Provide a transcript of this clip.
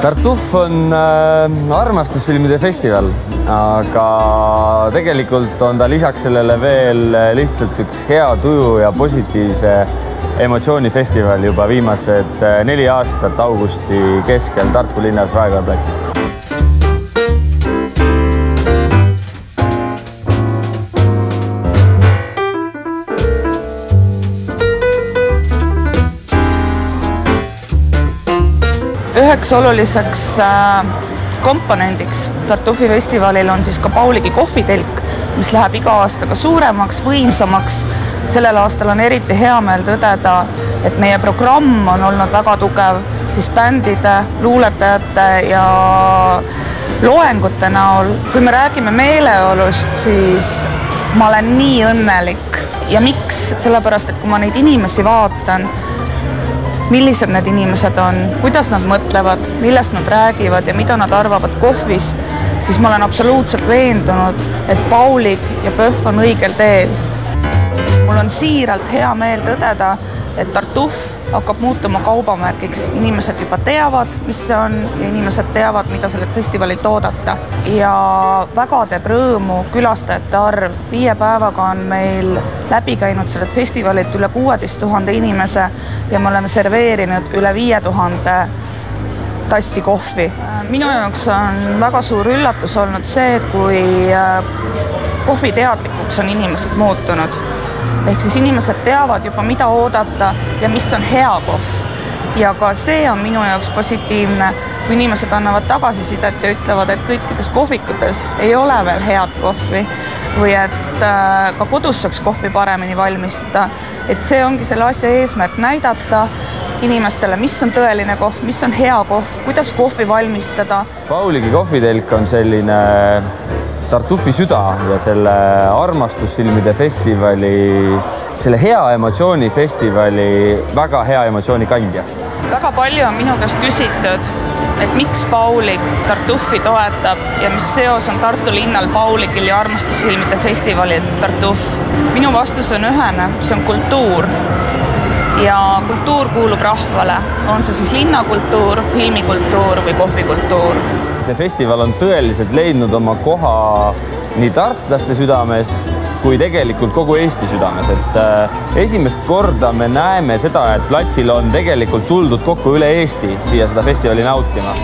Tartuf on armastusfilmide festival, aga tegelikult on ta lisaks sellele veel lihtsalt üks hea tuju ja positiivse emotsioonifestival juba viimased 4 aastat augusti keskel Tartu linnas Raekoja platsis. Üheks oluliseks komponendiks Tartufi festivalil on siis ka Pauligi kohvitelk, mis läheb iga aastaga suuremaks, võimsamaks. Sellel aastal on eriti hea meel tõdeda, et meie programm on olnud väga tugev siis bändide, luuletajate ja loengute näol. Kui me räägime meeleolust, siis ma olen nii õnnelik. Ja miks? Sellepärast, et kui ma neid inimesi vaatan, millised need inimesed on, kuidas nad mõtlevad, millest nad räägivad ja mida nad arvavad kohvist, siis ma olen absoluutselt veendunud, et Paulig ja PÖFF on õigel teel. Mul on siiralt hea meel tõdeda, et Tartuf hakkab muutuma kaubamärgiks. Inimesed juba teavad, mis see on ja inimesed teavad, mida sellelt festivalilt oodata. Ja väga teeb rõõmu külastajate arv. 5 päevaga on meil läbi käinud sellelt festivalilt üle 16 000 inimese ja me oleme serveerinud üle 5000 tassi kohvi. Minu jaoks on väga suur üllatus olnud see, kui kohviteadlikuks on inimesed muutunud. Ehk siis inimesed teavad juba, mida oodata ja mis on hea kohv. Ja ka see on minu jaoks positiivne, kui inimesed annavad tagasisidet ja ütlevad, et kõikides kohvikutes ei ole veel head kohvi või et ka kodus saaks kohvi paremini valmistada. Et see ongi selle asja eesmärk näidata inimestele, mis on tõeline kohv, mis on hea kohv, kuidas kohvi valmistada. Pauligi kohvitelk on selline Tartufi süda ja selle armastusfilmide festivali, selle hea emotsioonifestivali väga hea emotsiooni kandja. Väga palju on minu käest küsitud, et miks Paulig Tartufi toetab ja mis seos on Tartu linnal Pauligil ja armastusfilmide festivalil Tartuf. Minu vastus on ühene, see on kultuur. Ja kultuur kuulub rahvale, on see siis linnakultuur, filmikultuur või kohvikultuur. See festival on tõeliselt leidnud oma koha nii tartlaste südames kui tegelikult kogu Eesti südames. Et esimest korda me näeme seda, et platsil on tegelikult tuldud kokku üle Eesti siia seda festivali nautima.